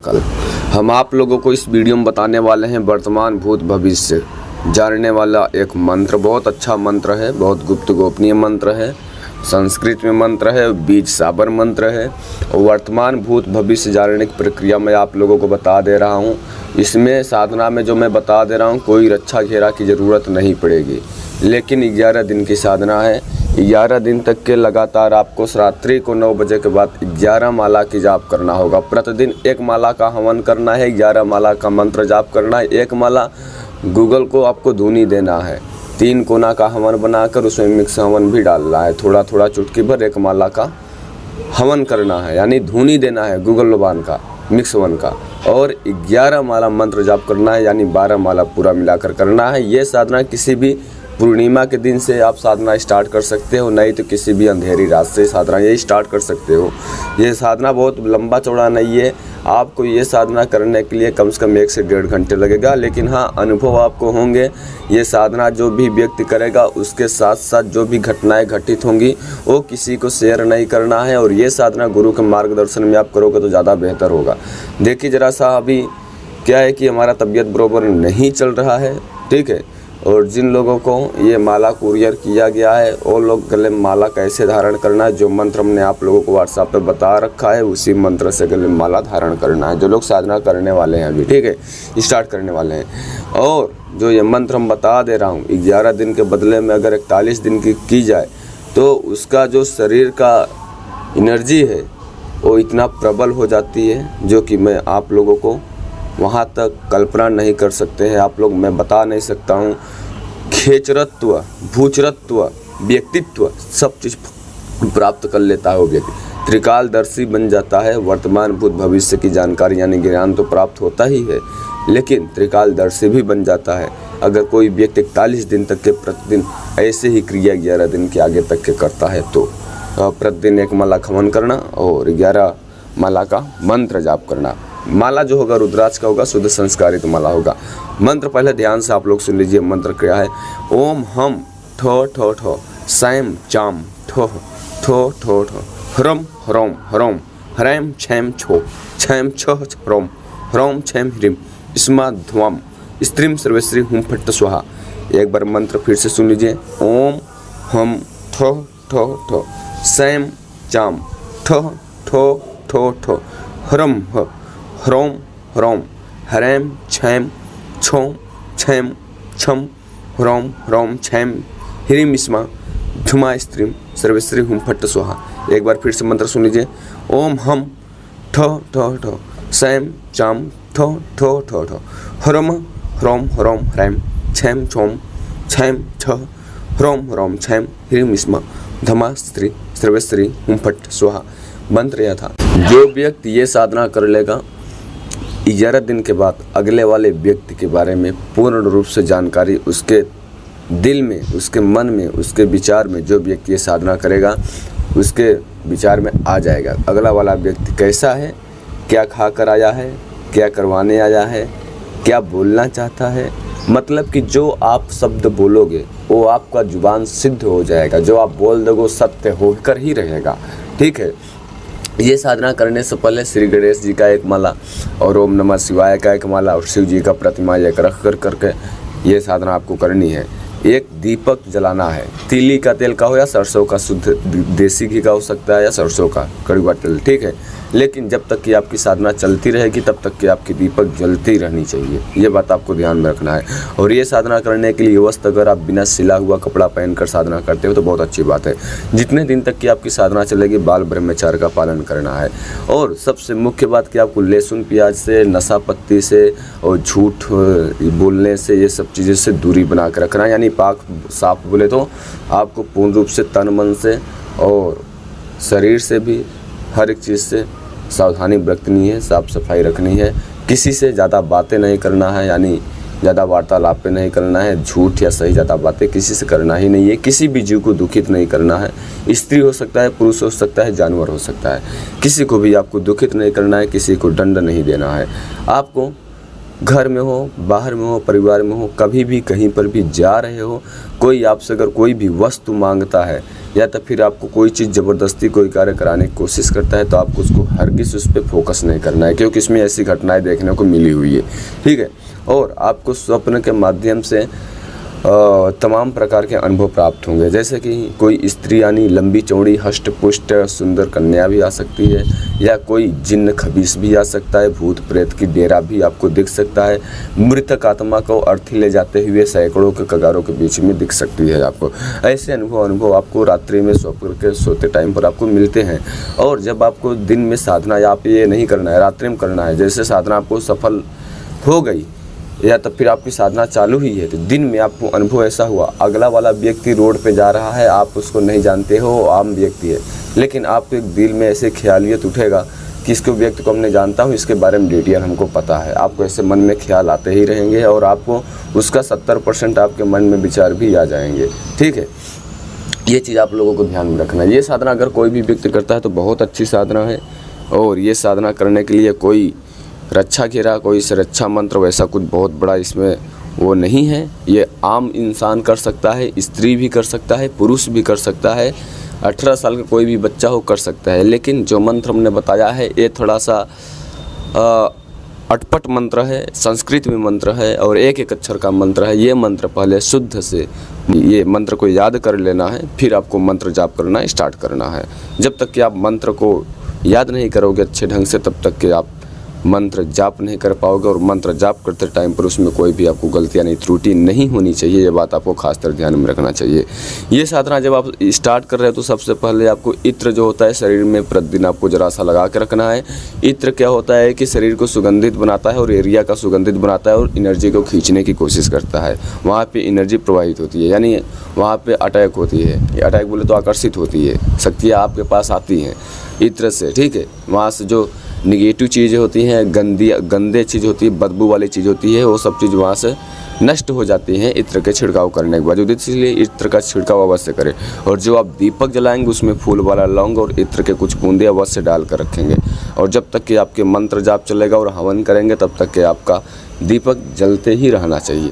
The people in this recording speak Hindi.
कल हम आप लोगों को इस वीडियो में बताने वाले हैं वर्तमान भूत भविष्य जानने वाला एक मंत्र। बहुत अच्छा मंत्र है, बहुत गुप्त गोपनीय मंत्र है, संस्कृत में मंत्र है, बीज साबर मंत्र है और वर्तमान भूत भविष्य जानने की प्रक्रिया मैं आप लोगों को बता दे रहा हूँ। इसमें साधना में जो मैं बता दे रहा हूँ कोई रक्षा घेरा की ज़रूरत नहीं पड़ेगी, लेकिन 11 दिन की साधना है। 11 दिन तक के लगातार आपको रात्रि को 9 बजे के बाद 11 माला की जाप करना होगा। प्रतिदिन 1 माला का हवन करना है, 11 माला का मंत्र जाप करना है। 1 माला गूगल को आपको धुनी देना है, 3 कोना का हवन बनाकर उसमें मिक्स हवन भी डालना है। थोड़ा थोड़ा चुटकी भर 1 माला का हवन करना है, यानी धुनी देना है गूगल बान का, मिक्स हवन का, और 11 माला मंत्र जाप करना है, यानी 12 माला पूरा मिलाकर करना है। ये साधना किसी भी पूर्णिमा के दिन से आप साधना स्टार्ट कर सकते हो, नहीं तो किसी भी अंधेरी रात से साधना ये स्टार्ट कर सकते हो। ये साधना बहुत लंबा चौड़ा नहीं है, आपको ये साधना करने के लिए कम से कम 1 से 1.5 घंटे लगेगा, लेकिन हाँ अनुभव आपको होंगे। ये साधना जो भी व्यक्ति करेगा उसके साथ साथ जो भी घटनाएं घटित होंगी वो किसी को शेयर नहीं करना है, और ये साधना गुरु के मार्गदर्शन में आप करोगे तो ज़्यादा बेहतर होगा। देखिए ज़रा सा अभी क्या है कि हमारा तबीयत बराबर नहीं चल रहा है, ठीक है, और जिन लोगों को ये माला कुरियर किया गया है वो लोग गले में माला कैसे धारण करना है, जो मंत्र हमने आप लोगों को व्हाट्सएप पे बता रखा है उसी मंत्र से गले में माला धारण करना है। जो लोग साधना करने वाले हैं अभी, ठीक है, स्टार्ट करने वाले हैं, और जो ये मंत्र हम बता दे रहा हूँ 11 दिन के बदले में अगर 41 दिन की जाए तो उसका जो शरीर का एनर्जी है वो इतना प्रबल हो जाती है जो कि मैं आप लोगों को वहाँ तक कल्पना नहीं कर सकते हैं। आप लोग मैं बता नहीं सकता हूँ। खेचरत्व, भूचरत्व, व्यक्तित्व सब चीज़ प्राप्त कर लेता है वो व्यक्ति, त्रिकालदर्शी बन जाता है। वर्तमान भूत भविष्य की जानकारी यानी ज्ञान तो प्राप्त होता ही है, लेकिन त्रिकालदर्शी भी बन जाता है अगर कोई व्यक्ति 41 दिन तक के प्रतिदिन ऐसे ही क्रिया 11 दिन के आगे तक के करता है तो प्रतिदिन 1 माला हवन करना और 11 माला का मंत्र जाप करना। माला जो होगा रुद्राक्ष का होगा, शुद्ध संस्कारित माला होगा। मंत्र पहले ध्यान से आप लोग सुन लीजिए। मंत्र क्या है? ओम हम ठो ठो ठो सैम चाम ठो ठो ठो ठो ह्रम ह्रोम ह्रोम ह्रैम छैम छो छैम छ ह्रोम ह्रोम छैम ह्रीम स्मा ध्वम स्त्रीम सर्वश्री हुम फट्ट स्वाहा। एक बार मंत्र फिर से सुन लीजिए। ओम हम ठो ठो ठो सैम चाम ठो ठो ठो ठो ह्रम ह्रोम ह्रोम ह्रैम छैम छोम छैम छम ह्रोम ह्रोम छैम ह्रीम स्मा धुमा स्त्रीम सर्वश्री हुम फट्ट स्वाहा। एक बार फिर से मंत्र सुन लीजिए। ओम हम ठो ठो ठो सैम चाम ठो ठो ठो ठो ह्रम ह्रोम ह्रोम ह्रैम छैम छोम छैम छ ह्रोम ह्रोम छैम ह्रीम स्मा धमा स्त्री सर्वश्री हुम फट्ट स्वाहा। मंत्र यह था। जो व्यक्ति ये साधना कर लेगा 11 दिन के बाद अगले वाले व्यक्ति के बारे में पूर्ण रूप से जानकारी उसके दिल में, उसके मन में, उसके विचार में, जो व्यक्ति ये साधना करेगा उसके विचार में आ जाएगा अगला वाला व्यक्ति कैसा है, क्या खा कर आया है, क्या करवाने आया है, क्या बोलना चाहता है। मतलब कि जो आप शब्द बोलोगे वो आपका जुबान सिद्ध हो जाएगा, जो आप बोल दोगे सत्य होकर ही रहेगा, ठीक है। ये साधना करने से पहले श्री गणेश जी का 1 माला और ओम नमः शिवाय का 1 माला और शिव जी का प्रतिमा एक रख करके ये साधना आपको करनी है। एक दीपक जलाना है, तीली का तेल का हो या सरसों का, शुद्ध देसी घी का हो सकता है या सरसों का कड़वा तेल, ठीक है, लेकिन जब तक कि आपकी साधना चलती रहेगी तब तक कि आपकी दीपक जलती रहनी चाहिए, ये बात आपको ध्यान में रखना है। और ये साधना करने के लिए वस्त्र अगर आप बिना सिला हुआ कपड़ा पहनकर साधना करते हो तो बहुत अच्छी बात है। जितने दिन तक कि आपकी साधना चलेगी बाल ब्रह्मचार्य का पालन करना है, और सबसे मुख्य बात कि आपको लहसुन प्याज से, नशा पत्ती से और झूठ बोलने से, ये सब चीज़ें से दूरी बना कर रखना है। यानी पाक साफ बोले तो आपको पूर्ण रूप से तन मन से और शरीर से भी हर एक चीज़ से सावधानी बरतनी है, साफ सफाई रखनी है। किसी से ज़्यादा बातें नहीं करना है, यानी ज़्यादा वार्तालाप पे नहीं करना है। झूठ या सही ज़्यादा बातें किसी से करना ही नहीं है। किसी भी जीव को दुखित नहीं करना है। स्त्री हो सकता है, पुरुष हो सकता है, जानवर हो सकता है, किसी को भी आपको दुखित नहीं करना है, किसी को दंड नहीं देना है। आपको घर में हो, बाहर में हो, परिवार में हो, कभी भी कहीं पर भी जा रहे हो, कोई आपसे अगर कोई भी वस्तु मांगता है या तो फिर आपको कोई चीज़ ज़बरदस्ती कोई कार्य कराने की कोशिश करता है तो आपको उसको हरगिज़ उस पर फोकस नहीं करना है, क्योंकि इसमें ऐसी घटनाएं देखने को मिली हुई है। ठीक है। और आपको स्वप्न के माध्यम से तमाम प्रकार के अनुभव प्राप्त होंगे, जैसे कि कोई स्त्री यानी लंबी चौड़ी हष्ट पुष्ट सुंदर कन्या भी आ सकती है, या कोई जिन्न खबीस भी आ सकता है, भूत प्रेत की डेरा भी आपको दिख सकता है, मृतक आत्मा को अर्थी ले जाते हुए सैकड़ों के कगारों के बीच में दिख सकती है आपको। ऐसे अनुभव आपको रात्रि में स्वप्न के सोते टाइम पर आपको मिलते हैं। और जब आपको दिन में साधना या आप ये नहीं करना है, रात्रि में करना है, जैसे साधना आपको सफल हो गई या तो फिर आपकी साधना चालू ही है तो दिन में आपको अनुभव ऐसा हुआ, अगला वाला व्यक्ति रोड पे जा रहा है, आप उसको नहीं जानते हो, आम व्यक्ति है, लेकिन आपके दिल में ऐसे ख्यालियत उठेगा कि इसको व्यक्ति को हमने जानता हूँ, इसके बारे में डिटेल हमको पता है। आपको ऐसे मन में ख्याल आते ही रहेंगे और आपको उसका 70% आपके मन में विचार भी आ जाएंगे। ठीक है, ये चीज़ आप लोगों को ध्यान में रखना है। ये साधना अगर कोई भी व्यक्ति करता है तो बहुत अच्छी साधना है। और ये साधना करने के लिए कोई रक्षा घेरा, कोई सुरक्षा मंत्र वैसा कुछ बहुत बड़ा इसमें वो नहीं है। ये आम इंसान कर सकता है, स्त्री भी कर सकता है, पुरुष भी कर सकता है, 18 साल का कोई भी बच्चा हो कर सकता है। लेकिन जो मंत्र हमने बताया है ये थोड़ा सा अटपट मंत्र है, संस्कृत में मंत्र है और एक अक्षर का मंत्र है। ये मंत्र पहले शुद्ध से ये मंत्र को याद कर लेना है, फिर आपको मंत्र जाप करना स्टार्ट करना है। जब तक कि आप मंत्र को याद नहीं करोगे अच्छे ढंग से तब तक कि आप मंत्र जाप नहीं कर पाओगे। और मंत्र जाप करते टाइम पर उसमें कोई भी आपको गलतियाँ नहीं, त्रुटि नहीं होनी चाहिए। ये बात आपको खासकर ध्यान में रखना चाहिए। ये साधना जब आप स्टार्ट कर रहे हो तो सबसे पहले आपको इत्र जो होता है शरीर में प्रतिदिन आपको जरा सा लगा के रखना है। इत्र क्या होता है कि शरीर को सुगंधित बनाता है और एरिया का सुगंधित बनाता है और एनर्जी को खींचने की कोशिश करता है। वहाँ पर एनर्जी प्रवाहित होती है, यानी वहाँ पर अटैक होती है। अटैक बोले तो आकर्षित होती है, शक्तियाँ आपके पास आती हैं इत्र से। ठीक है, वहाँ से जो निगेटिव चीज़ें होती हैं, गंदे चीज़ होती है, बदबू वाली चीज़ होती है, वो सब चीज़ वहाँ से नष्ट हो जाती हैं इत्र के छिड़काव करने के बाद। इसलिए इत्र का छिड़काव अवश्य करें। और जो आप दीपक जलाएंगे उसमें फूल वाला लौंग और इत्र के कुछ बूंदे अवश्य डाल कर रखेंगे। और जब तक कि आपके मंत्र जाप चलेगा और हवन करेंगे तब तक कि आपका दीपक जलते ही रहना चाहिए।